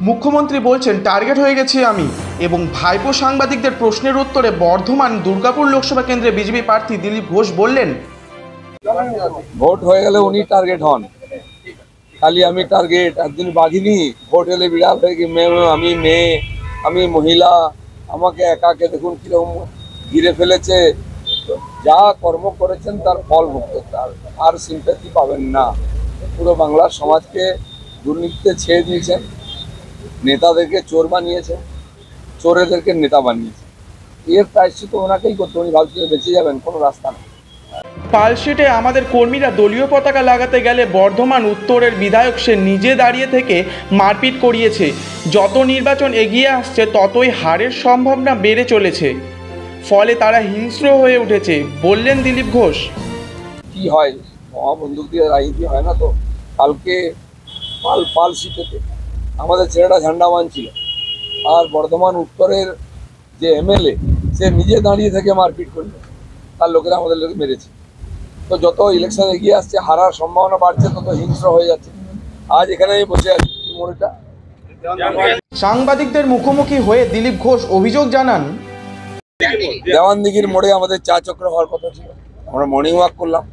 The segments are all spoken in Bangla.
মুখ্যমন্ত্রী বলছেন টার্গেট হয়ে গেছি আমি। এবং ভাইপো সাংবাদিকদের প্রশ্নের উত্তরে বর্ধমান দুর্গাপুর লোকসভা কেন্দ্রে বিজেপি প্রার্থী দিলীপ ঘোষ বললেন, ভোট হয়ে গেলে উনি টার্গেট হন, খালি আমি টার্গেট। একদিন বাঘিনী ভোট এলে বিড়াল হয়ে গিয়ে আমি মেয়ে, আমি মহিলা, আমাকে একাকে দেখুন কিরকম ঘিরে ফেলেছে। যা কর্ম করেছেন তার ফল ভোগ করতে হবে, আর সিম্প্যাথি পাবেন না। পুরো বাংলার সমাজকে দুর্নীতিতে ছেড়ে দিয়েছেন, নেতাদেরকে চোর বানিয়েছেন, চোরেদেরকে নেতা বানিয়েছেন। এর প্রায়শ্চিত ওনাকেই করতে, উনি ভাবছেন বেঁচে যাবেন, কোনো রাস্তা নেই। পালশিটে আমাদের কর্মীরা দলীয় পতাকা লাগাতে গেলে বর্ধমান উত্তরের বিধায়ক সে নিজে দাঁড়িয়ে থেকে মারপিট করিয়েছে। যত নির্বাচন এগিয়ে আসছে ততই হারের সম্ভাবনা বেড়ে চলেছে, ফলে তারা হিংস্র হয়ে উঠেছে বললেন দিলীপ ঘোষ। কি হয়, মহাবন্দুক দিয়ে রাজনীতি হয় না তো। কালকে পালশিটেতে আমাদের ছেলেটা ঝান্ডা মানছিল, আর বর্ধমান উত্তরের যে এমএলএ সে নিজে দাঁড়িয়ে থেকে মারপিট করলো, তার লোকেরা আমাদের লোকে মেরেছে। তো যত ইলেকশন এগিয়ে আসছে হারার সম্ভাবনা বাড়ছে, তত হিংস্র হয়ে যাচ্ছে। আজ এখানে বসে আছি মোড়টা। সাংবাদিকদের মুখোমুখি হয়ে দিলীপ ঘোষ অভিযোগ জানান, দেওয়ানদিঘির মোড়ে আমাদের চা চক্র হওয়ার কথা ছিল, আমরা মর্নিং ওয়াক করলাম।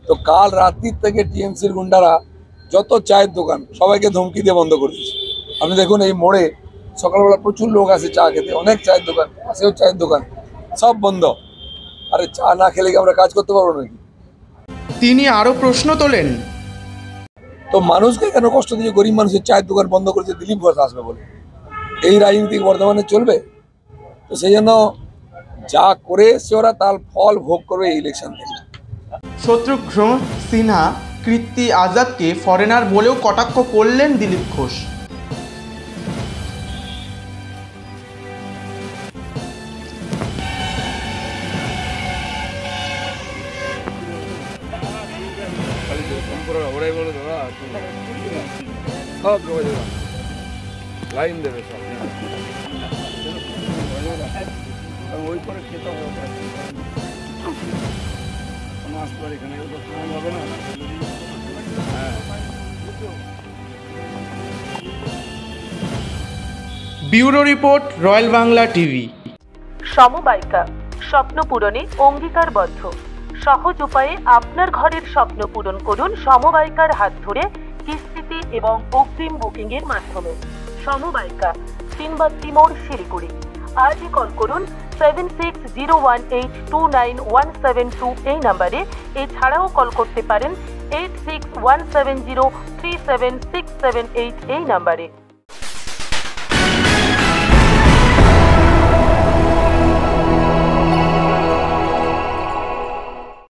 তো কাল রাত্রির থেকে টিএমসির গুন্ডারা যত চায়ের দোকান সবাইকে ধমকি দিয়ে বন্ধ করে দিচ্ছে। আপনি দেখুন এই মোড়ে সকালবেলা প্রচুর লোক আসে চা খেতে, অনেক চায়ের দোকান, পাশেও চায়ের দোকান, সব বন্ধ। আরে চা না খেলে কি আমরা কাজ করতে পারবো নাকি? তিনি আরো প্রশ্ন তোলেন, তো মানুষকে কেন কষ্ট দিয়ে গরিব মানুষের চায়ের দোকান বন্ধ করেছে দিলীপ ঘোষ আসবে বলে? এই রাজনীতি বর্ধমানে চলবে? তো সেই জন্য যা করে এসছে ওরা তার ফল ভোগ করবে এই ইলেকশন থেকে। শত্রুঘ্ন সিনহা কীর্তি আজাদকে ফরেনার বলেও কটাক্ষ করলেন দিলীপ ঘোষ। লাইন দেবে সব, ওই করে খেতে হবে। Bureau report, Royal Bangla TV. সমবায়িকা স্বপ্ন পূরণে অঙ্গীকারবদ্ধ। সহজ উপায়ে আপনার ঘরের স্বপ্ন পূরণ করুন সমবায়িকার হাত ধরে, কিস্তিতে এবং অগ্রিম বুকিং এর মাধ্যমে। সমবায়িকা, তিনবাত্তি মোড়, শিলিগুড়ি। আজই কল করুন 7601829172 এই নাম্বারে। এছাড়াও কল করতে পারেন 8617037678 এই নাম্বারে।